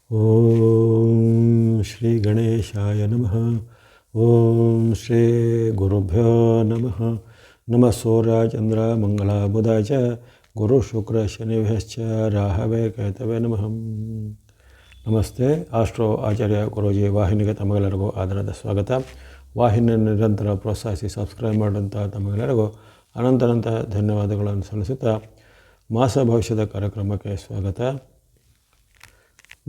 ಓಂ ಶ್ರೀ ಗಣೇಶಾಯ ನಮಃ. ಓಂ ಶ್ರೀ ಗುರುಭ್ಯೋ ನಮಃ. ನಮಃ ಸೂರ್ಯಚಂದ್ರ ಮಂಗಳ ಬುಧ ಚ ಗುರು ಶುಕ್ರ ಶನಿಭ್ಯಶ್ಚ ರಾಹವೇ ಕೇತವೇ ನಮಃ. ನಮಸ್ತೆ. ಆಸ್ಟ್ರೋ ಆಚಾರ್ಯ ಗುರೂಜಿ ವಾಹಿನಿಗೆ ತಮಗೆಲ್ಲರಿಗೂ ಆದರದ ಸ್ವಾಗತ. ವಾಹಿನಿಯನ್ನು ನಿರಂತರ ಪ್ರೋತ್ಸಾಹಿಸಿ ಸಬ್ಸ್ಕ್ರೈಬ್ ಮಾಡುವಂಥ ತಮಗೆಲ್ಲರಿಗೂ ಅನಂತ ಧನ್ಯವಾದಗಳನ್ನು ಸಲ್ಲಿಸುತ್ತಾ ಮಾಸ ಭವಿಷ್ಯದ ಕಾರ್ಯಕ್ರಮಕ್ಕೆ ಸ್ವಾಗತ.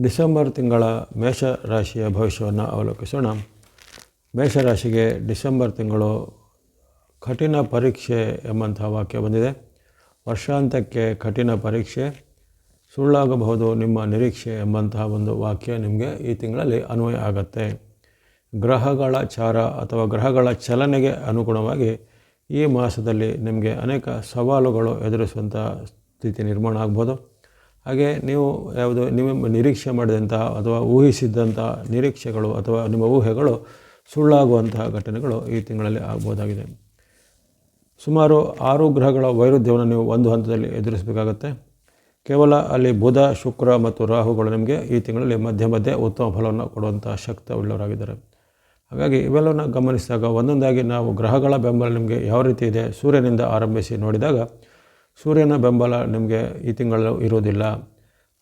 ಡಿಸೆಂಬರ್ ತಿಂಗಳ ಮೇಷರಾಶಿಯ ಭವಿಷ್ಯವನ್ನು ಅವಲೋಕಿಸೋಣ. ಮೇಷರಾಶಿಗೆ ಡಿಸೆಂಬರ್ ತಿಂಗಳು ಕಠಿಣ ಪರೀಕ್ಷೆ ಎಂಬಂಥ ವಾಕ್ಯ ಬಂದಿದೆ. ವರ್ಷಾಂತ್ಯಕ್ಕೆ ಕಠಿಣ ಪರೀಕ್ಷೆ, ಸುಳ್ಳಾಗಬಹುದು ನಿಮ್ಮ ನಿರೀಕ್ಷೆ ಎಂಬಂತಹ ಒಂದು ವಾಕ್ಯ ನಿಮಗೆ ಈ ತಿಂಗಳಲ್ಲಿ ಅನ್ವಯ ಆಗುತ್ತೆ. ಗ್ರಹಗಳ ಚಾರ ಅಥವಾ ಗ್ರಹಗಳ ಚಲನೆಗೆ ಅನುಗುಣವಾಗಿ ಈ ಮಾಸದಲ್ಲಿ ನಿಮಗೆ ಅನೇಕ ಸವಾಲುಗಳು ಎದುರಿಸುವಂಥ ಸ್ಥಿತಿ ನಿರ್ಮಾಣ ಆಗ್ಬೋದು. ಹಾಗೆ ನೀವು ನಿಮ್ಮ ನಿರೀಕ್ಷೆ ಮಾಡಿದಂತಹ ಅಥವಾ ಊಹಿಸಿದ್ದಂಥ ನಿರೀಕ್ಷೆಗಳು ಅಥವಾ ನಿಮ್ಮ ಊಹೆಗಳು ಸುಳ್ಳಾಗುವಂತಹ ಘಟನೆಗಳು ಈ ತಿಂಗಳಲ್ಲಿ ಆಗ್ಬೋದಾಗಿದೆ. ಸುಮಾರು 6 ಗ್ರಹಗಳ ವೈರುಧ್ಯವನ್ನು ನೀವು ಒಂದು ಹಂತದಲ್ಲಿ ಎದುರಿಸಬೇಕಾಗತ್ತೆ. ಕೇವಲ ಅಲ್ಲಿ ಬುಧ, ಶುಕ್ರ ಮತ್ತು ರಾಹುಗಳು ನಿಮಗೆ ಈ ತಿಂಗಳಲ್ಲಿ ಮಧ್ಯೆ ಉತ್ತಮ ಫಲವನ್ನು ಕೊಡುವಂಥ ಶಕ್ತಿ ಉಳ್ಳವರಾಗಿದ್ದಾರೆ. ಹಾಗಾಗಿ ಇವೆಲ್ಲವನ್ನು ಗಮನಿಸಿದಾಗ ಒಂದೊಂದಾಗಿ ನಾವು ಗ್ರಹಗಳ ಬೆಂಬಲ ನಿಮಗೆ ಯಾವ ರೀತಿ ಇದೆ, ಸೂರ್ಯನಿಂದ ಆರಂಭಿಸಿ ನೋಡಿದಾಗ ಸೂರ್ಯನ ಬೆಂಬಲ ನಿಮಗೆ ಈ ತಿಂಗಳು ಇರುವುದಿಲ್ಲ.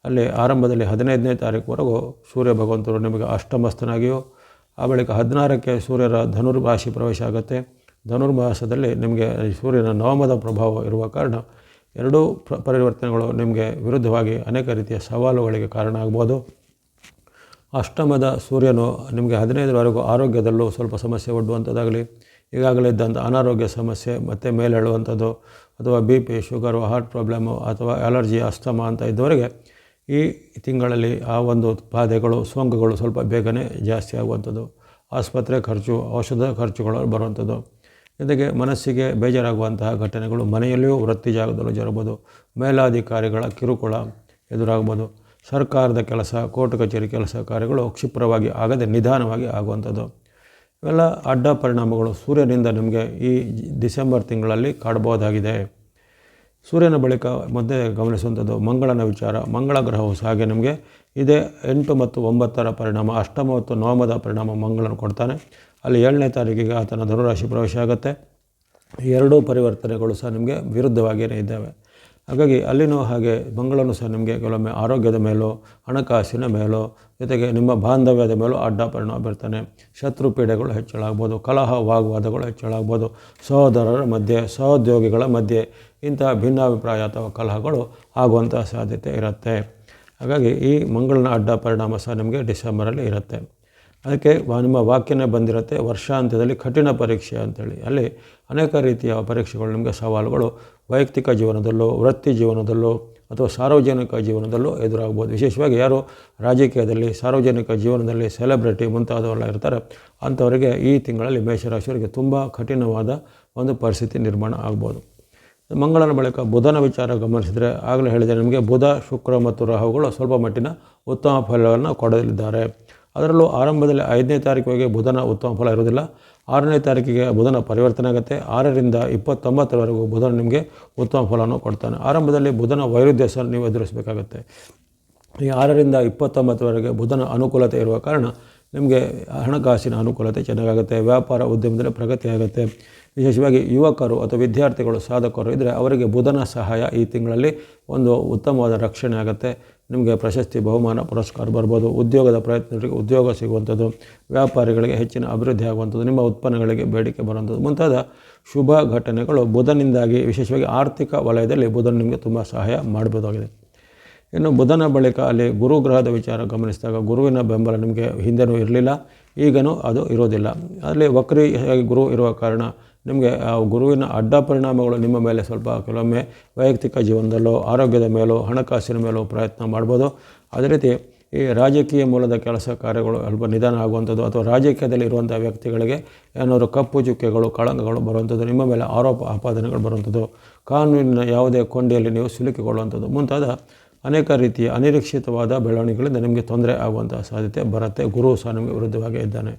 ಅಲ್ಲಿ ಆರಂಭದಲ್ಲಿ 15ನೇ ತಾರೀಕುವರೆಗೂ ಸೂರ್ಯ ಭಗವಂತರು ನಿಮಗೆ ಅಷ್ಟಮಸ್ಥನಾಗಿಯೂ, ಆ ಬಳಿಕ 16ಕ್ಕೆ ಸೂರ್ಯರ ಧನುರ್ರಾಶಿ ಪ್ರವೇಶ ಆಗುತ್ತೆ. ಧನುರ್ಮಾಸದಲ್ಲಿ ನಿಮಗೆ ಸೂರ್ಯನ ನವಮದ ಪ್ರಭಾವ ಇರುವ ಕಾರಣ ಎರಡೂ ಪರಿವರ್ತನೆಗಳು ನಿಮಗೆ ವಿರುದ್ಧವಾಗಿ ಅನೇಕ ರೀತಿಯ ಸವಾಲುಗಳಿಗೆ ಕಾರಣ ಆಗ್ಬೋದು. ಅಷ್ಟಮದ ಸೂರ್ಯನು ನಿಮಗೆ 15ರವರೆಗೂ ಆರೋಗ್ಯದಲ್ಲೂ ಸ್ವಲ್ಪ ಸಮಸ್ಯೆ ಒಡ್ಡುವಂಥದ್ದಾಗಲಿ, ಈಗಾಗಲೇ ಇದ್ದಂಥ ಅನಾರೋಗ್ಯ ಸಮಸ್ಯೆ ಮತ್ತು ಮೇಲೇಳುವಂಥದ್ದು ಅಥವಾ BP, ಶುಗರು, ಹಾರ್ಟ್ ಪ್ರಾಬ್ಲಮ್ಮು ಅಥವಾ ಅಲರ್ಜಿ, ಅಸ್ತಮ ಅಂತ ಇದ್ದವರಿಗೆ ಈ ತಿಂಗಳಲ್ಲಿ ಆ ಒಂದು ಬಾಧೆಗಳು, ಸೋಂಕುಗಳು ಸ್ವಲ್ಪ ಬೇಗನೆ ಜಾಸ್ತಿ ಆಗುವಂಥದ್ದು, ಆಸ್ಪತ್ರೆ ಖರ್ಚು, ಔಷಧ ಖರ್ಚುಗಳು ಬರುವಂಥದ್ದು, ಜೊತೆಗೆ ಮನಸ್ಸಿಗೆ ಬೇಜಾರಾಗುವಂತಹ ಘಟನೆಗಳು ಮನೆಯಲ್ಲಿಯೂ ವೃತ್ತಿ ಜಾಗದಲ್ಲೂ ಜರಬಹುದು. ಮೇಲಾಧಿಕಾರಿಗಳ ಕಿರುಕುಳ ಎದುರಾಗ್ಬೋದು. ಸರ್ಕಾರದ ಕೆಲಸ, ಕೋರ್ಟ್ ಕಚೇರಿ ಕೆಲಸ ಕಾರ್ಯಗಳು ಕ್ಷಿಪ್ರವಾಗಿ ಆಗದೆ ನಿಧಾನವಾಗಿ ಆಗುವಂಥದ್ದು. ಇವೆಲ್ಲ ಅಡ್ಡ ಪರಿಣಾಮಗಳು ಸೂರ್ಯನಿಂದ ನಿಮಗೆ ಈ ಡಿಸೆಂಬರ್ ತಿಂಗಳಲ್ಲಿ ಕಾಡಬಹುದಾಗಿದೆ. ಸೂರ್ಯನ ಬಳಿಕ ಮಧ್ಯೆ ಗಮನಿಸುವಂಥದ್ದು ಮಂಗಳನ ವಿಚಾರ. ಮಂಗಳ ಗ್ರಹವು ಸಹ ಹಾಗೆ ನಿಮಗೆ ಇದೇ 8 ಮತ್ತು 9ರ ಪರಿಣಾಮ, ಅಷ್ಟಮ ಮತ್ತು ನವಮದ ಪರಿಣಾಮ ಮಂಗಳನು ಕೊಡ್ತಾನೆ. ಅಲ್ಲಿ 7ನೇ ತಾರೀಕಿಗೆ ಆತನ ಧನುರಾಶಿ ಪ್ರವೇಶ ಆಗುತ್ತೆ. ಈ ಎರಡೂ ಪರಿವರ್ತನೆಗಳು ಸಹ ನಿಮಗೆ ವಿರುದ್ಧವಾಗಿಯೇ ಇದ್ದಾವೆ. ಹಾಗಾಗಿ ಅಲ್ಲಿನೂ ಹಾಗೆ ಮಂಗಳನು ಸಹ ನಿಮಗೆ ಕೆಲವೊಮ್ಮೆ ಆರೋಗ್ಯದ ಮೇಲೂ, ಹಣಕಾಸಿನ ಮೇಲೂ, ಜೊತೆಗೆ ನಿಮ್ಮ ಬಾಂಧವ್ಯದ ಮೇಲೂ ಅಡ್ಡ ಪರಿಣಾಮ ಬೀರ್ತಾನೆ. ಶತ್ರು ಪೀಡೆಗಳು ಹೆಚ್ಚಳ ಆಗ್ಬೋದು, ಕಲಹ ವಾಗ್ವಾದಗಳು ಹೆಚ್ಚಳ ಆಗ್ಬೋದು, ಸಹೋದರರ ಮಧ್ಯೆ, ಸಹೋದ್ಯೋಗಿಗಳ ಮಧ್ಯೆ ಇಂತಹ ಭಿನ್ನಾಭಿಪ್ರಾಯ ಅಥವಾ ಕಲಹಗಳು ಆಗುವಂಥ ಸಾಧ್ಯತೆ ಇರುತ್ತೆ. ಹಾಗಾಗಿ ಈ ಮಂಗಳನ ಅಡ್ಡ ಪರಿಣಾಮ ಸಹ ನಿಮಗೆ ಡಿಸೆಂಬರಲ್ಲಿ ಇರುತ್ತೆ. ಅದಕ್ಕೆ ನಿಮ್ಮ ವಾಕ್ಯನೇ ಬಂದಿರುತ್ತೆ, ವರ್ಷಾಂತ್ಯದಲ್ಲಿ ಕಠಿಣ ಪರೀಕ್ಷೆ ಅಂಥೇಳಿ. ಅಲ್ಲಿ ಅನೇಕ ರೀತಿಯ ಪರೀಕ್ಷೆಗಳು ನಿಮಗೆ ಸವಾಲುಗಳು ವೈಯಕ್ತಿಕ ಜೀವನದಲ್ಲೂ, ವೃತ್ತಿ ಜೀವನದಲ್ಲೂ ಅಥವಾ ಸಾರ್ವಜನಿಕ ಜೀವನದಲ್ಲೂ ಎದುರಾಗ್ಬೋದು. ವಿಶೇಷವಾಗಿ ಯಾರು ರಾಜಕೀಯದಲ್ಲಿ, ಸಾರ್ವಜನಿಕ ಜೀವನದಲ್ಲಿ ಸೆಲೆಬ್ರಿಟಿ ಮುಂತಾದವೆಲ್ಲ ಇರ್ತಾರೆ ಅಂಥವರಿಗೆ ಈ ತಿಂಗಳಲ್ಲಿ ಮೇಷರಾಶಿಯವರಿಗೆ ತುಂಬ ಕಠಿಣವಾದ ಒಂದು ಪರಿಸ್ಥಿತಿ ನಿರ್ಮಾಣ ಆಗ್ಬೋದು. ಮಂಗಳನ ಬಳಿಕ ಬುಧನ ವಿಚಾರ ಗಮನಿಸಿದರೆ ಆಗಲೇ ಹೇಳಿದೆ ನಿಮಗೆ ಬುಧ, ಶುಕ್ರ ಮತ್ತು ರಾಹುಗಳು ಸ್ವಲ್ಪ ಮಟ್ಟಿನ ಉತ್ತಮ ಫಲವನ್ನು ಕೊಡಲಿದ್ದಾರೆ. ಅದರಲ್ಲೂ ಆರಂಭದಲ್ಲಿ 5ನೇ ತಾರೀಕಿಗೆ ಬುಧನ ಉತ್ತಮ ಫಲ ಇರೋದಿಲ್ಲ. 6ನೇ ತಾರೀಕಿಗೆ ಬುಧನ ಪರಿವರ್ತನೆ ಆಗುತ್ತೆ. 6ರಿಂದ 29ರವರೆಗೂ ಬುಧನ ನಿಮಗೆ ಉತ್ತಮ ಫಲವನ್ನು ಕೊಡ್ತಾನೆ. ಆರಂಭದಲ್ಲಿ ಬುಧನ ವೈರುಧ್ಯ ಸಹ ನೀವು ಎದುರಿಸಬೇಕಾಗತ್ತೆ. ಈ 6ರಿಂದ 29ರವರೆಗೆ ಬುಧನ ಅನುಕೂಲತೆ ಇರುವ ಕಾರಣ ನಿಮಗೆ ಹಣಕಾಸಿನ ಅನುಕೂಲತೆ ಚೆನ್ನಾಗಾಗುತ್ತೆ. ವ್ಯಾಪಾರ ಉದ್ಯಮದಲ್ಲಿ ಪ್ರಗತಿ ಆಗುತ್ತೆ. ವಿಶೇಷವಾಗಿ ಯುವಕರು ಅಥವಾ ವಿದ್ಯಾರ್ಥಿಗಳು, ಸಾಧಕರು ಇದ್ದರೆ ಅವರಿಗೆ ಬುಧನ ಸಹಾಯ ಈ ತಿಂಗಳಲ್ಲಿ ಒಂದು ಉತ್ತಮವಾದ ರಕ್ಷಣೆ ಆಗುತ್ತೆ. ನಿಮಗೆ ಪ್ರಶಸ್ತಿ, ಬಹುಮಾನ, ಪುರಸ್ಕಾರ ಬರ್ಬೋದು. ಉದ್ಯೋಗದ ಪ್ರಯತ್ನಗಳಿಗೆ ಉದ್ಯೋಗ ಸಿಗುವಂಥದ್ದು, ವ್ಯಾಪಾರಿಗಳಿಗೆ ಹೆಚ್ಚಿನ ಅಭಿವೃದ್ಧಿ ಆಗುವಂಥದ್ದು, ನಿಮ್ಮ ಉತ್ಪನ್ನಗಳಿಗೆ ಬೇಡಿಕೆ ಬರುವಂಥದ್ದು ಮುಂತಾದ ಶುಭ ಘಟನೆಗಳು ಬುಧನಿಂದಾಗಿ, ವಿಶೇಷವಾಗಿ ಆರ್ಥಿಕ ವಲಯದಲ್ಲಿ ಬುಧನ ನಿಮಗೆ ತುಂಬ ಸಹಾಯ ಮಾಡಬಹುದಾಗಿದೆ. ಇನ್ನು ಬುಧನ ಬಳಿಕ ಅಲ್ಲಿ ಗುರುಗ್ರಹದ ವಿಚಾರ ಗಮನಿಸಿದಾಗ ಗುರುವಿನ ಬೆಂಬಲ ನಿಮಗೆ ಹಿಂದೆನೂ ಇರಲಿಲ್ಲ, ಈಗನೂ ಅದು ಇರೋದಿಲ್ಲ. ಅಲ್ಲಿ ವಕ್ರಿಯಾಗಿ ಗುರು ಇರುವ ಕಾರಣ ನಿಮಗೆ ಆ ಗುರುವಿನ ಅಡ್ಡ ಪರಿಣಾಮಗಳು ನಿಮ್ಮ ಮೇಲೆ ಸ್ವಲ್ಪ ಕೆಲವೊಮ್ಮೆ ವೈಯಕ್ತಿಕ ಜೀವನದಲ್ಲೋ, ಆರೋಗ್ಯದ ಮೇಲೋ, ಹಣಕಾಸಿನ ಮೇಲೋ ಪ್ರಯತ್ನ ಮಾಡ್ಬೋದು. ಅದೇ ರೀತಿ ಈ ರಾಜಕೀಯ ಮೂಲದ ಕೆಲಸ ಕಾರ್ಯಗಳು ಸ್ವಲ್ಪ ನಿಧಾನ ಆಗುವಂಥದ್ದು ಅಥವಾ ರಾಜಕೀಯದಲ್ಲಿ ಇರುವಂಥ ವ್ಯಕ್ತಿಗಳಿಗೆ ಏನಾದರೂ ಕಪ್ಪು ಚುಕ್ಕೆಗಳು, ಕಳಂಕಗಳು ಬರುವಂಥದ್ದು, ನಿಮ್ಮ ಮೇಲೆ ಆರೋಪ ಆಪಾದನೆಗಳು ಬರುವಂಥದ್ದು, ಕಾನೂನಿನ ಯಾವುದೇ ಕೊಂಡಿಯಲ್ಲಿ ನೀವು ಸಿಲುಕಿಕೊಳ್ಳುವಂಥದ್ದು ಮುಂತಾದ ಅನೇಕ ರೀತಿಯ ಅನಿರೀಕ್ಷಿತವಾದ ಬೆಳವಣಿಗೆಗಳಿಂದ ನಿಮಗೆ ತೊಂದರೆ ಆಗುವಂಥ ಸಾಧ್ಯತೆ ಬರುತ್ತೆ. ಗುರು ಸಹ ನಿಮಗೆ ವಿರುದ್ಧವಾಗಿ ಇದ್ದಾನೆ.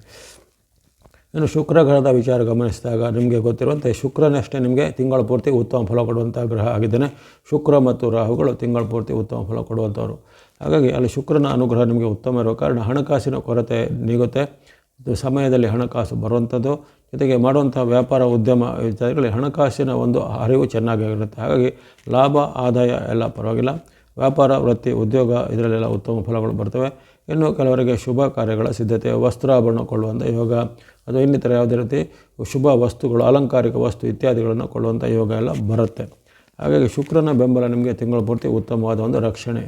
ಇನ್ನು ಶುಕ್ರ ಗ್ರಹದ ವಿಚಾರ ಗಮನಿಸಿದಾಗ ನಿಮಗೆ ಗೊತ್ತಿರುವಂತೆ ಶುಕ್ರನಷ್ಟೇ ನಿಮಗೆ ತಿಂಗಳ ಪೂರ್ತಿ ಉತ್ತಮ ಫಲ ಕೊಡುವಂಥ ಗ್ರಹ ಆಗಿದ್ದಾನೆ. ಶುಕ್ರ ಮತ್ತು ರಾಹುಗಳು ತಿಂಗಳ ಪೂರ್ತಿ ಉತ್ತಮ ಫಲ ಕೊಡುವಂಥವ್ರು. ಹಾಗಾಗಿ ಅಲ್ಲಿ ಶುಕ್ರನ ಅನುಗ್ರಹ ನಿಮಗೆ ಉತ್ತಮ ಇರೋ ಕಾರಣ ಹಣಕಾಸಿನ ಕೊರತೆ ನೀಗುತ್ತೆ. ಸಮಯದಲ್ಲಿ ಹಣಕಾಸು ಬರುವಂಥದ್ದು, ಜೊತೆಗೆ ಮಾಡುವಂಥ ವ್ಯಾಪಾರ ಉದ್ಯಮ ಇತ್ಯಾದಿಗಳಲ್ಲಿ ಹಣಕಾಸಿನ ಒಂದು ಅರಿವು ಚೆನ್ನಾಗಿರುತ್ತೆ. ಹಾಗಾಗಿ ಲಾಭ ಆದಾಯ ಎಲ್ಲ ಪರವಾಗಿಲ್ಲ. ವ್ಯಾಪಾರ ವೃತ್ತಿ ಉದ್ಯೋಗ ಇದರಲ್ಲೆಲ್ಲ ಉತ್ತಮ ಫಲಗಳು ಬರ್ತವೆ. ಇನ್ನು ಕೆಲವರಿಗೆ ಶುಭ ಕಾರ್ಯಗಳ ಸಿದ್ಧತೆ, ವಸ್ತ್ರಾಭರಣ ಕೊಳ್ಳುವಂಥ ಯೋಗ, ಅಥವಾ ಇನ್ನಿತರ ಯಾವುದೇ ರೀತಿ ಶುಭ ವಸ್ತುಗಳು, ಅಲಂಕಾರಿಕ ವಸ್ತು ಇತ್ಯಾದಿಗಳನ್ನು ಕೊಳ್ಳುವಂಥ ಯೋಗ ಎಲ್ಲ ಬರುತ್ತೆ. ಹಾಗಾಗಿ ಶುಕ್ರನ ಬೆಂಬಲ ನಿಮಗೆ ತಿಂಗಳ ಪೂರ್ತಿ ಉತ್ತಮವಾದ ಒಂದು ರಕ್ಷಣೆ.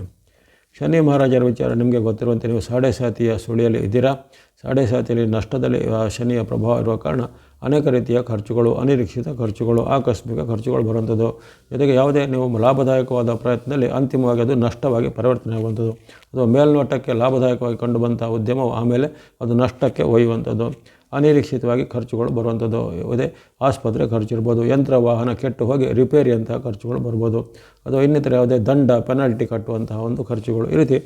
ಶನಿ ಮಹಾರಾಜರ ವಿಚಾರ ನಿಮಗೆ ಗೊತ್ತಿರುವಂತೆ ನೀವು ಸಾಡೆ ಸಾತಿಯ ಸುಳಿಯಲ್ಲಿ ಇದ್ದೀರಾ. ಸಾಡೆ ಸಾತಿಯಲ್ಲಿ ನಷ್ಟದಲ್ಲಿ ಶನಿಯ ಪ್ರಭಾವ ಇರುವ ಕಾರಣ ಅನೇಕ ರೀತಿಯ ಖರ್ಚುಗಳು, ಅನಿರೀಕ್ಷಿತ ಖರ್ಚುಗಳು, ಆಕಸ್ಮಿಕ ಖರ್ಚುಗಳು ಬರುವಂಥದ್ದು. ಜೊತೆಗೆ ಯಾವುದೇ ನೀವು ಲಾಭದಾಯಕವಾದ ಪ್ರಯತ್ನದಲ್ಲಿ ಅಂತಿಮವಾಗಿ ಅದು ನಷ್ಟವಾಗಿ ಪರಿವರ್ತನೆ ಆಗುವಂಥದ್ದು, ಅಥವಾ ಮೇಲ್ನೋಟಕ್ಕೆ ಲಾಭದಾಯಕವಾಗಿ ಕಂಡುಬಂಥ ಉದ್ಯಮವು ಆಮೇಲೆ ಅದು ನಷ್ಟಕ್ಕೆ ಒಯ್ಯುವಂಥದ್ದು. ಅನಿರೀಕ್ಷಿತವಾಗಿ ಖರ್ಚುಗಳು ಬರುವಂಥದ್ದು ಯಾವುದೇ ಆಸ್ಪತ್ರೆ ಖರ್ಚು ಇರ್ಬೋದು, ಯಂತ್ರ ವಾಹನ ಕೆಟ್ಟು ಹೋಗಿ ರಿಪೇರಿಯಂತಹ ಖರ್ಚುಗಳು ಬರ್ಬೋದು, ಅಥವಾ ಇನ್ನಿತರ ಯಾವುದೇ ದಂಡ ಪೆನಾಲ್ಟಿ ಕಟ್ಟುವಂತಹ ಒಂದು ಖರ್ಚುಗಳು. ಈ ರೀತಿ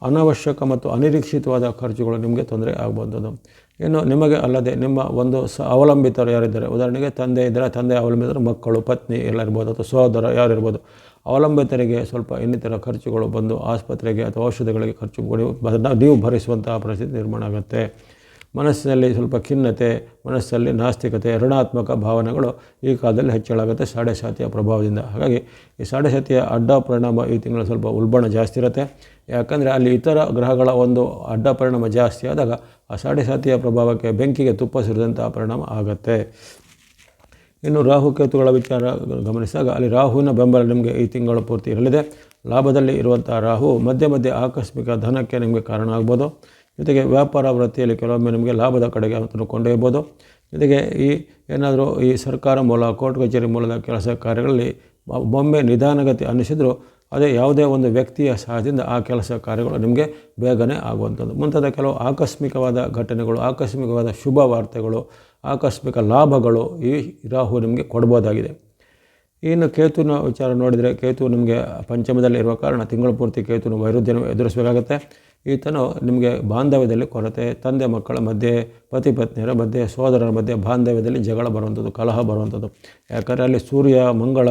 ಅನಾವಶ್ಯಕ ಮತ್ತು ಅನಿರೀಕ್ಷಿತವಾದ ಖರ್ಚುಗಳು ನಿಮಗೆ ತೊಂದರೆ ಆಗುವಂಥದ್ದು. ಇನ್ನು ನಿಮಗೆ ಅಲ್ಲದೆ ನಿಮ್ಮ ಒಂದು ಅವಲಂಬಿತರು ಯಾರಿದ್ದಾರೆ, ಉದಾಹರಣೆಗೆ ತಂದೆ ಇದ್ದರೆ ತಂದೆ ಅವಲಂಬಿತರು ಮಕ್ಕಳು, ಪತ್ನಿ ಎಲ್ಲ ಇರ್ಬೋದು, ಅಥವಾ ಸಹೋದರ ಯಾರಿರ್ಬೋದು, ಅವಲಂಬಿತರಿಗೆ ಸ್ವಲ್ಪ ಇನ್ನಿತರ ಖರ್ಚುಗಳು ಬಂದು ಆಸ್ಪತ್ರೆಗೆ ಅಥವಾ ಔಷಧಿಗಳಿಗೆ ಖರ್ಚು ನೀವು ಭರಿಸುವಂತಹ ಪರಿಸ್ಥಿತಿ ನಿರ್ಮಾಣ ಆಗುತ್ತೆ. ಮನಸ್ಸಿನಲ್ಲಿ ಸ್ವಲ್ಪ ಖಿನ್ನತೆ, ಮನಸ್ಸಲ್ಲಿ ನಾಸ್ತಿಕತೆ, ಋಣಾತ್ಮಕ ಭಾವನೆಗಳು ಈ ಕಾಲದಲ್ಲಿ ಹೆಚ್ಚಳಾಗುತ್ತೆ ಸಾಡೆ ಸಾತಿಯ ಪ್ರಭಾವದಿಂದ. ಹಾಗಾಗಿ ಈ ಸಾಡೆ ಸಾತಿಯ ಅಡ್ಡ ಪರಿಣಾಮ ಈ ತಿಂಗಳು ಸ್ವಲ್ಪ ಉಲ್ಬಣ ಜಾಸ್ತಿ ಇರುತ್ತೆ. ಯಾಕಂದರೆ ಅಲ್ಲಿ ಇತರ ಗ್ರಹಗಳ ಒಂದು ಅಡ್ಡ ಪರಿಣಾಮ ಜಾಸ್ತಿ ಆದಾಗ ಆ ಸಾಡೆ ಸಾತಿಯ ಪ್ರಭಾವಕ್ಕೆ ಬೆಂಕಿಗೆ ತುಪ್ಪ ಸುರಿದಂಥ ಪರಿಣಾಮ ಆಗುತ್ತೆ. ಇನ್ನು ರಾಹುಕೇತುಗಳ ವಿಚಾರ ಗಮನಿಸಿದಾಗ ಅಲ್ಲಿ ರಾಹುವಿನ ಬೆಂಬಲ ನಿಮಗೆ ಈ ತಿಂಗಳು ಪೂರ್ತಿ ಇರಲಿದೆ. ಲಾಭದಲ್ಲಿ ಇರುವಂಥ ರಾಹು ಮಧ್ಯೆ ಮಧ್ಯೆ ಆಕಸ್ಮಿಕ ಧನಕ್ಕೆ ನಿಮಗೆ ಕಾರಣ ಆಗ್ಬೋದು. ಜೊತೆಗೆ ವ್ಯಾಪಾರ ವೃತ್ತಿಯಲ್ಲಿ ಕೆಲವೊಮ್ಮೆ ನಿಮಗೆ ಲಾಭದ ಕಡೆಗೆ ಅದನ್ನು ಕೊಂಡೊಯ್ಬೋದು. ಜೊತೆಗೆ ಏನಾದರೂ ಈ ಸರ್ಕಾರ ಮೂಲ, ಕೋರ್ಟ್ ಕಚೇರಿ ಮೂಲದ ಕೆಲಸ ಕಾರ್ಯಗಳಲ್ಲಿ ಒಮ್ಮೆ ನಿಧಾನಗತಿ ಅನ್ನಿಸಿದರೂ ಅದೇ ಯಾವುದೇ ಒಂದು ವ್ಯಕ್ತಿಯ ಸಹಾಯದಿಂದ ಆ ಕೆಲಸ ಕಾರ್ಯಗಳು ನಿಮಗೆ ಬೇಗನೆ ಆಗುವಂಥದ್ದು. ಮುಂತಾದ ಕೆಲವು ಆಕಸ್ಮಿಕವಾದ ಘಟನೆಗಳು, ಆಕಸ್ಮಿಕವಾದ ಶುಭ ವಾರ್ತೆಗಳು, ಆಕಸ್ಮಿಕ ಲಾಭಗಳು ಈ ರಾಹು ನಿಮಗೆ ಕೊಡ್ಬೋದಾಗಿದೆ. ಇನ್ನು ಕೇತುವಿನ ವಿಚಾರ ನೋಡಿದರೆ, ಕೇತು ನಿಮಗೆ ಪಂಚಮದಲ್ಲಿ ಇರುವ ಕಾರಣ ತಿಂಗಳ ಪೂರ್ತಿ ಕೇತುವಿನ ವೈರುಧ್ಯನ ಎದುರಿಸಬೇಕಾಗತ್ತೆ. ಈತನು ನಿಮಗೆ ಬಾಂಧವ್ಯದಲ್ಲಿ ಕೊರತೆ, ತಂದೆ ಮಕ್ಕಳ ಮಧ್ಯೆ, ಪತಿ ಪತ್ನಿಯರ ಮಧ್ಯೆ, ಸೋದರರ ಮಧ್ಯೆ ಬಾಂಧವ್ಯದಲ್ಲಿ ಜಗಳ ಬರುವಂಥದ್ದು, ಕಲಹ ಬರುವಂಥದ್ದು. ಯಾಕಂದರೆ ಅಲ್ಲಿ ಸೂರ್ಯ, ಮಂಗಳ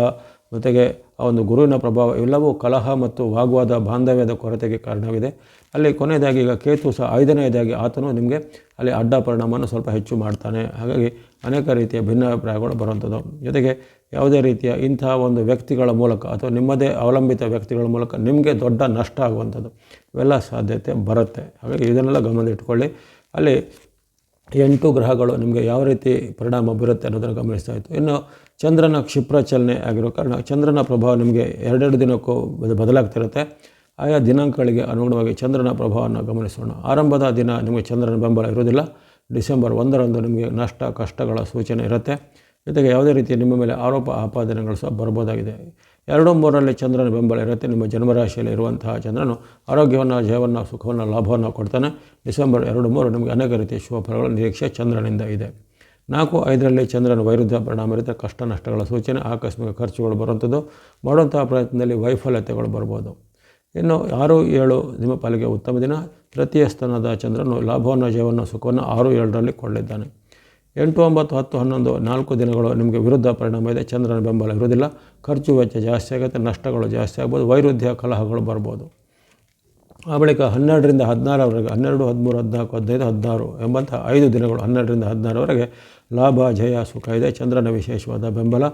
ಜೊತೆಗೆ ಆ ಒಂದು ಗುರುವಿನ ಪ್ರಭಾವ ಇವೆಲ್ಲವೂ ಕಲಹ ಮತ್ತು ವಾಗ್ವಾದ, ಬಾಂಧವ್ಯದ ಕೊರತೆಗೆ ಕಾರಣವಿದೆ. ಅಲ್ಲಿ ಕೊನೆಯದಾಗಿ ಈಗ ಕೇತು ಸಹ 5ನೇದಾಗಿ ಆತನು ನಿಮಗೆ ಅಲ್ಲಿ ಅಡ್ಡ ಪರಿಣಾಮವನ್ನು ಸ್ವಲ್ಪ ಹೆಚ್ಚು ಮಾಡ್ತಾನೆ. ಹಾಗಾಗಿ ಅನೇಕ ರೀತಿಯ ಭಿನ್ನಾಭಿಪ್ರಾಯಗಳು ಬರುವಂಥದ್ದು. ಜೊತೆಗೆ ಯಾವುದೇ ರೀತಿಯ ಇಂತಹ ಒಂದು ವ್ಯಕ್ತಿಗಳ ಮೂಲಕ ಅಥವಾ ನಿಮ್ಮದೇ ಅವಲಂಬಿತ ವ್ಯಕ್ತಿಗಳ ಮೂಲಕ ನಿಮಗೆ ದೊಡ್ಡ ನಷ್ಟ ಆಗುವಂಥದ್ದು ಇವೆಲ್ಲ ಸಾಧ್ಯತೆ ಬರುತ್ತೆ. ಹಾಗಾಗಿ ಇದನ್ನೆಲ್ಲ ಗಮನದಲ್ಲಿಟ್ಕೊಳ್ಳಿ. ಅಲ್ಲಿ 8 ಗ್ರಹಗಳು ನಿಮಗೆ ಯಾವ ರೀತಿ ಪರಿಣಾಮ ಬೀರುತ್ತೆ ಅನ್ನೋದನ್ನು ಗಮನಿಸ್ತಾ ಇತ್ತು. ಇನ್ನು ಚಂದ್ರನ ಕ್ಷಿಪ್ರ ಚಲನೆ ಆಗಿರೋ ಕಾರಣ ಚಂದ್ರನ ಪ್ರಭಾವ ನಿಮಗೆ 2 ದಿನಕ್ಕೂ ಬದಲಾಗ್ತಿರುತ್ತೆ. ಆಯಾ ದಿನಾಂಕಗಳಿಗೆ ಅನುಗುಣವಾಗಿ ಚಂದ್ರನ ಪ್ರಭಾವವನ್ನು ಗಮನಿಸೋಣ. ಆರಂಭದ ದಿನ ನಿಮಗೆ ಚಂದ್ರನ ಬೆಂಬಲ ಇರೋದಿಲ್ಲ. ಡಿಸೆಂಬರ್ 1ರಂದು ನಿಮಗೆ ನಷ್ಟ ಕಷ್ಟಗಳ ಸೂಚನೆ ಇರುತ್ತೆ. ಜೊತೆಗೆ ಯಾವುದೇ ರೀತಿ ನಿಮ್ಮ ಮೇಲೆ ಆರೋಪ ಆಪಾದನೆಗಳು ಸಹ ಬರ್ಬೋದಾಗಿದೆ. 2-3ರಲ್ಲಿ ಚಂದ್ರನ ಬೆಂಬಲ ಇರುತ್ತೆ. ನಿಮ್ಮ ಜನ್ಮರಾಶಿಯಲ್ಲಿ ಇರುವಂತಹ ಚಂದ್ರನು ಆರೋಗ್ಯವನ್ನು, ಜಯವನ್ನು, ಸುಖವನ್ನು, ಲಾಭವನ್ನು ಕೊಡ್ತಾನೆ. ಡಿಸೆಂಬರ್ 2-3 ನಿಮಗೆ ಅನೇಕ ರೀತಿಯ ಶುಭ ಫಲಗಳ ನಿರೀಕ್ಷೆ ಚಂದ್ರನಿಂದ ಇದೆ. 4-5ರಲ್ಲಿ ಚಂದ್ರನ ವೈರುಧ್ಯ ಪರಿಣಾಮ ಇರುತ್ತೆ. ಕಷ್ಟ ನಷ್ಟಗಳ ಸೂಚನೆ, ಆಕಸ್ಮಿಕ ಖರ್ಚುಗಳು ಬರುವಂಥದ್ದು, ಮಾಡುವಂತಹ ಪ್ರಯತ್ನದಲ್ಲಿ ವೈಫಲ್ಯತೆಗಳು ಬರ್ಬೋದು. ಇನ್ನು 6-7 ನಿಮ್ಮ ಪಾಲಿಗೆ ಉತ್ತಮ ದಿನ. ತೃತೀಯ ಸ್ಥಾನದ ಚಂದ್ರನು ಲಾಭವನ್ನು, ಜಯವನ್ನು, ಸುಖವನ್ನು 6-7ರಲ್ಲಿ ಕೊಳ್ಳಿದ್ದಾನೆ. 8, 9, 10, 11 4 ದಿನಗಳು ನಿಮಗೆ ವಿರುದ್ಧ ಪರಿಣಾಮ ಇದೆ. ಚಂದ್ರನ ಬೆಂಬಲ ಇರುವುದಿಲ್ಲ. ಖರ್ಚು ವೆಚ್ಚ ಜಾಸ್ತಿ ಆಗುತ್ತೆ, ನಷ್ಟಗಳು ಜಾಸ್ತಿ ಆಗ್ಬೋದು, ವೈರುಧ್ಯ ಕಲಹಗಳು ಬರ್ಬೋದು. ಆ ಬಳಿಕ 12ರಿಂದ 16ರವರೆಗೆ 12, 13, 14, 15, 16 ಎಂಬಂಥ 5 ದಿನಗಳು 12ರಿಂದ 16ರವರೆಗೆ ಲಾಭ, ಜಯ, ಸುಖ ಇದೆ. ಚಂದ್ರನ ವಿಶೇಷವಾದ ಬೆಂಬಲ,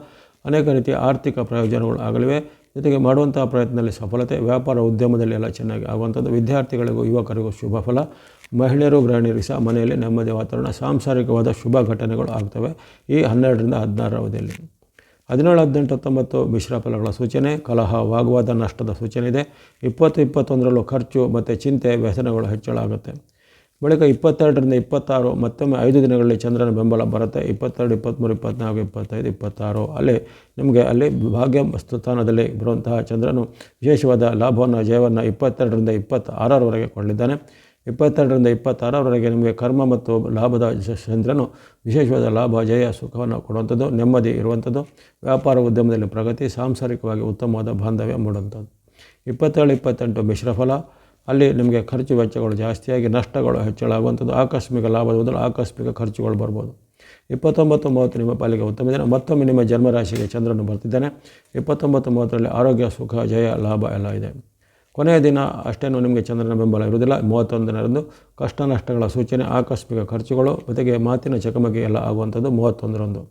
ಅನೇಕ ರೀತಿಯ ಆರ್ಥಿಕ ಪ್ರಯೋಜನಗಳು ಆಗಲಿವೆ. ಜೊತೆಗೆ ಮಾಡುವಂತಹ ಪ್ರಯತ್ನದಲ್ಲಿ ಸಫಲತೆ, ವ್ಯಾಪಾರ ಉದ್ಯಮದಲ್ಲಿ ಎಲ್ಲ ಚೆನ್ನಾಗಿ ಆಗುವಂಥದ್ದು. ವಿದ್ಯಾರ್ಥಿಗಳಿಗೂ ಯುವಕರಿಗೂ ಶುಭ ಫಲ. ಮಹಿಳೆಯರು, ಗೃಹಿಣಿಯರಿಗೆ ಸಹ ಮನೆಯಲ್ಲಿ ನೆಮ್ಮದಿ ವಾತಾವರಣ, ಸಾಂಸಾರಿಕವಾದ ಶುಭ ಘಟನೆಗಳು ಆಗ್ತವೆ ಈ 12ರಿಂದ 16ರ ಅವಧಿಯಲ್ಲಿ. 17, 18, 19 ಮಿಶ್ರ ಫಲಗಳ ಸೂಚನೆ, ಕಲಹ, ವಾಗ್ವಾದ, ನಷ್ಟದ ಸೂಚನೆ ಇದೆ. 20, 21ರಲ್ಲೂ ಖರ್ಚು ಮತ್ತು ಚಿಂತೆ, ವ್ಯಸನಗಳು ಹೆಚ್ಚಳ ಆಗುತ್ತೆ. ಬಳಿಕ 22ರಿಂದ 26 ಮತ್ತೊಮ್ಮೆ 5 ದಿನಗಳಲ್ಲಿ ಚಂದ್ರನ ಬೆಂಬಲ ಬರುತ್ತೆ. 22, 23, 24, 25, 26 ಅಲ್ಲಿ ಭಾಗ್ಯ ಸ್ಥಾನದಲ್ಲಿ ಬರುವಂತಹ ಚಂದ್ರನು ವಿಶೇಷವಾದ ಲಾಭವನ್ನು, ಜಯವನ್ನು 22ರಿಂದ 26ರವರೆಗೆ ಕೊಳ್ಳಿದ್ದಾನೆ. 22ರಿಂದ 26ರವರೆಗೆ ನಿಮಗೆ ಕರ್ಮ ಮತ್ತು ಲಾಭದ ಚಂದ್ರನು ವಿಶೇಷವಾದ ಲಾಭ, ಜಯ, ಸುಖವನ್ನು ಕೊಡುವಂಥದ್ದು, ನೆಮ್ಮದಿ ಇರುವಂಥದ್ದು, ವ್ಯಾಪಾರ ಉದ್ಯಮದಲ್ಲಿ ಪ್ರಗತಿ, ಸಾಂಸಾರಿಕವಾಗಿ ಉತ್ತಮವಾದ ಬಾಂಧವ್ಯ ಮೂಡುವಂಥದ್ದು. 27, 28 ಮಿಶ್ರ ಫಲ. ಅಲ್ಲಿ ನಿಮಗೆ ಖರ್ಚು ವೆಚ್ಚಗಳು ಜಾಸ್ತಿಯಾಗಿ ನಷ್ಟಗಳು ಹೆಚ್ಚಳಾಗುವಂಥದ್ದು, ಆಕಸ್ಮಿಕ ಲಾಭದ ಬದಲು ಆಕಸ್ಮಿಕ ಖರ್ಚುಗಳು ಬರ್ಬೋದು. 29, 30 ನಿಮ್ಮ ಪಾಲಿಗೆ ಉತ್ತಮ ದಿನ. ಮತ್ತೊಮ್ಮೆ ನಿಮ್ಮ ಜನ್ಮರಾಶಿಗೆ ಚಂದ್ರನು ಬರ್ತಿದ್ದಾನೆ. 29, 30ರಲ್ಲಿ ಆರೋಗ್ಯ, ಸುಖ, ಜಯ, ಲಾಭ ಎಲ್ಲ ಇದೆ. ಕೊನೆಯ ದಿನ ಅಷ್ಟೇನೂ ನಿಮಗೆ ಚಂದ್ರನ ಬೆಂಬಲ ಇರುವುದಿಲ್ಲ. 31ರಂದು ಕಷ್ಟ ನಷ್ಟಗಳ ಸೂಚನೆ, ಆಕಸ್ಮಿಕ ಖರ್ಚುಗಳು, ಜೊತೆಗೆ ಮಾತಿನ ಚಕಮಕಿ ಎಲ್ಲ ಆಗುವಂಥದ್ದು 31ರಂದು.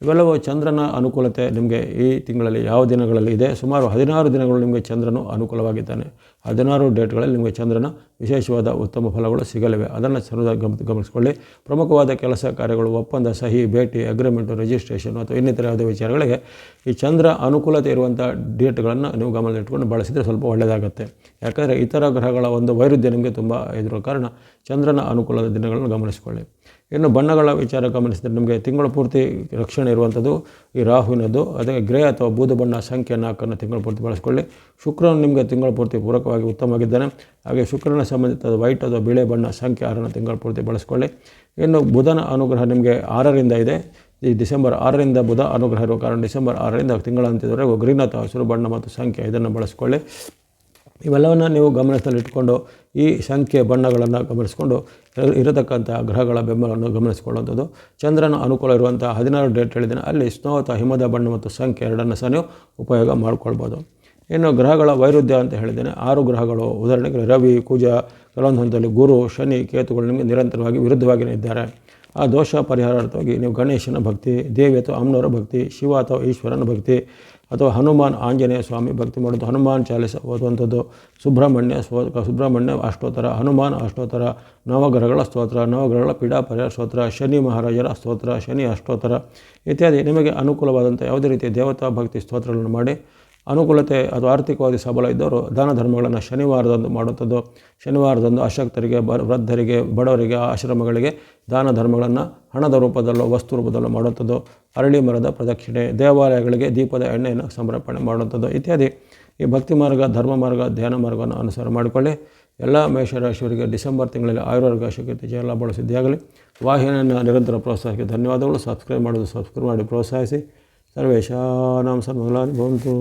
ಇವೆಲ್ಲವೂ ಚಂದ್ರನ ಅನುಕೂಲತೆ ನಿಮಗೆ ಈ ತಿಂಗಳಲ್ಲಿ ಯಾವ ದಿನಗಳಲ್ಲಿ ಇದೆ. ಸುಮಾರು 16 ದಿನಗಳು ನಿಮಗೆ ಚಂದ್ರನು ಅನುಕೂಲವಾಗಿದ್ದಾನೆ. 16 ಡೇಟ್ಗಳಲ್ಲಿ ನಿಮಗೆ ಚಂದ್ರನ ವಿಶೇಷವಾದ ಉತ್ತಮ ಫಲಗಳು ಸಿಗಲಿವೆ. ಅದನ್ನು ಸರಿಯಾಗಿ ಗಮನಿಸಿಕೊಳ್ಳಿ. ಪ್ರಮುಖವಾದ ಕೆಲಸ ಕಾರ್ಯಗಳು, ಒಪ್ಪಂದ, ಸಹಿ, ಭೇಟಿ, ಅಗ್ರಿಮೆಂಟು, ರಿಜಿಸ್ಟ್ರೇಷನ್ ಅಥವಾ ಇನ್ನಿತರ ಯಾವುದೇ ವಿಚಾರಗಳಿಗೆ ಈ ಚಂದ್ರ ಅನುಕೂಲತೆ ಇರುವಂಥ ಡೇಟ್ಗಳನ್ನು ನೀವು ಗಮನದಲ್ಲಿಟ್ಕೊಂಡು ಬಳಸಿದರೆ ಸ್ವಲ್ಪ ಒಳ್ಳೆಯದಾಗುತ್ತೆ. ಯಾಕಂದರೆ ಇತರ ಗ್ರಹಗಳ ಒಂದು ವೈರುಧ್ಯ ನಿಮಗೆ ತುಂಬ ಇದ್ರ ಕಾರಣ ಚಂದ್ರನ ಅನುಕೂಲದ ದಿನಗಳನ್ನು ಗಮನಿಸಿಕೊಳ್ಳಿ. ಇನ್ನು ಬಣ್ಣಗಳ ವಿಚಾರ ಗಮನಿಸಿದರೆ ನಿಮಗೆ ತಿಂಗಳು ಪೂರ್ತಿ ರಕ್ಷಣೆ ಇರುವಂಥದ್ದು ಈ ರಾಹುವಿನದ್ದು. ಅದಕ್ಕೆ ಗ್ರೇ ಅಥವಾ ಬೂದು ಬಣ್ಣ ಸಂಖ್ಯೆ 4 ತಿಂಗಳು ಪೂರ್ತಿ ಬಳಸಿಕೊಳ್ಳಿ. ಶುಕ್ರನು ನಿಮಗೆ ತಿಂಗಳು ಪೂರ್ತಿ ಪೂರಕವಾಗಿ ಉತ್ತಮವಾಗಿದ್ದಾನೆ. ಹಾಗೆ ಶುಕ್ರನ ಸಂಬಂಧಿತ ವೈಟ್ ಅಥವಾ ಬಿಳೆ ಬಣ್ಣ ಸಂಖ್ಯೆ 6 ತಿಂಗಳು ಪೂರ್ತಿ ಬಳಸಿಕೊಳ್ಳಿ. ಇನ್ನು ಬುಧನ ಅನುಗ್ರಹ ನಿಮಗೆ 6ರಿಂದ ಇದೆ. ಈ ಡಿಸೆಂಬರ್ 6ರಿಂದ ಬುಧ ಅನುಗ್ರಹ ಇರುವ ಕಾರಣ ಡಿಸೆಂಬರ್ 6ರಿಂದ ತಿಂಗಳಂತ್ಯದವರೆಗೂ ಗ್ರೀನ್ ಅಥವಾ ಹಸಿರು ಬಣ್ಣ ಮತ್ತು ಸಂಖ್ಯೆ ಇದನ್ನು ಬಳಸಿಕೊಳ್ಳಿ. ಇವೆಲ್ಲವನ್ನು ನೀವು ಗಮನದಲ್ಲಿಟ್ಟುಕೊಂಡು ಈ ಸಂಖ್ಯೆ ಬಣ್ಣಗಳನ್ನು ಗಮನಿಸಿಕೊಂಡು ಇರತಕ್ಕಂಥ ಗ್ರಹಗಳ ಬೆಂಬಲವನ್ನು ಗಮನಿಸಿಕೊಳ್ಳುವಂಥದ್ದು. ಚಂದ್ರನ ಅನುಕೂಲ ಇರುವಂಥ 16 ಡೇಟ್ ಹೇಳಿದ್ದೇನೆ. ಅಲ್ಲಿ ಸ್ನೋ ಅಥವಾ ಹಿಮದ ಬಣ್ಣ ಮತ್ತು ಸಂಖ್ಯೆ 2 ಸಹ ನೀವು ಉಪಯೋಗ ಮಾಡಿಕೊಳ್ಬೋದು. ಇನ್ನು ಗ್ರಹಗಳ ವೈರುಧ್ಯ ಅಂತ ಹೇಳಿದ್ದೇನೆ. 6 ಗ್ರಹಗಳು, ಉದಾಹರಣೆಗೆ ರವಿ, ಕುಜ, ಕೆಲವೊಂದು ಹಂತದಲ್ಲಿ ಗುರು, ಶನಿ, ಕೇತುಗಳು ನಿಮಗೆ ನಿರಂತರವಾಗಿ ವಿರುದ್ಧವಾಗಿಯೇ ಇದ್ದಾರೆ. ಆ ದೋಷ ಪರಿಹಾರಾರ್ಥವಾಗಿ ನೀವು ಗಣೇಶನ ಭಕ್ತಿ, ದೇವಿ ಅಥವಾ ಅಮ್ಮನವರ ಭಕ್ತಿ, ಶಿವ ಅಥವಾ ಈಶ್ವರನ ಭಕ್ತಿ ಅಥವಾ ಹನುಮಾನ್ ಆಂಜನೇಯ ಸ್ವಾಮಿ ಭಕ್ತಿ ಮಾಡೋದು, ಹನುಮಾನ್ ಚಾಲಿಸ ಓದುವಂಥದ್ದು, ಸುಬ್ರಹ್ಮಣ್ಯ ಅಷ್ಟೋತ್ತರ, ಹನುಮಾನ್ ಅಷ್ಟೋತ್ತರ, ನವಗ್ರಹಗಳ ಸ್ತೋತ್ರ, ನವಗ್ರಹಗಳ ಪೀಡಾ ಪರಿಹಾರ ಸ್ತೋತ್ರ, ಶನಿ ಮಹಾರಾಜರ ಸ್ತೋತ್ರ, ಶನಿ ಅಷ್ಟೋತ್ತರ ಇತ್ಯಾದಿ ನಿಮಗೆ ಅನುಕೂಲವಾದಂಥ ಯಾವುದೇ ರೀತಿಯ ದೇವತಾ ಭಕ್ತಿ ಸ್ತೋತ್ರಗಳನ್ನು ಮಾಡಿ ಅನುಕೂಲತೆ ಅಥವಾ ಆರ್ಥಿಕವಾಗಿ ಸಬಲ ಇದ್ದವರು ದಾನ ಧರ್ಮಗಳನ್ನು ಶನಿವಾರದಂದು ಮಾಡುವಂಥದ್ದು. ಶನಿವಾರದಂದು ಅಶಕ್ತರಿಗೆ, ವೃದ್ಧರಿಗೆ, ಬಡವರಿಗೆ, ಆಶ್ರಮಗಳಿಗೆ ದಾನ ಧರ್ಮಗಳನ್ನು ಹಣದ ರೂಪದಲ್ಲೋ ವಸ್ತು ರೂಪದಲ್ಲೋ ಮಾಡುವಂಥದ್ದು. ಅರಳಿ ಮರದ ಪ್ರದಕ್ಷಿಣೆ, ದೇವಾಲಯಗಳಿಗೆ ದೀಪದ ಎಣ್ಣೆಯನ್ನು ಸಮರ್ಪಣೆ ಮಾಡುವಂಥದ್ದು ಇತ್ಯಾದಿ ಈ ಭಕ್ತಿ ಮಾರ್ಗ, ಧರ್ಮ ಮಾರ್ಗ, ಧ್ಯಾನ ಮಾರ್ಗವನ್ನು ಅನುಸಾರ ಮಾಡಿಕೊಳ್ಳಿ. ಎಲ್ಲ ಮೇಷರಾಶಿಯವರಿಗೆ ಡಿಸೆಂಬರ್ ತಿಂಗಳಲ್ಲಿ ಆಯುರಾರೋಗ್ಯ ಶಕ್ತಿ ಜಯ ಬಳಸಿದ್ದಾಗಲಿ. ವಾಹಿನಿಯನ್ನು ನಿರಂತರ ಪ್ರೋತ್ಸಾಹಕ್ಕೆ ಧನ್ಯವಾದಗಳು. ಸಬ್ಸ್ಕ್ರೈಬ್ ಮಾಡಿ ಪ್ರೋತ್ಸಾಹಿಸಿ. ಸರ್ವೇಶಾನಾಂ ಸನ್ಮಂಗಲಾನಿ ಭವಂತು.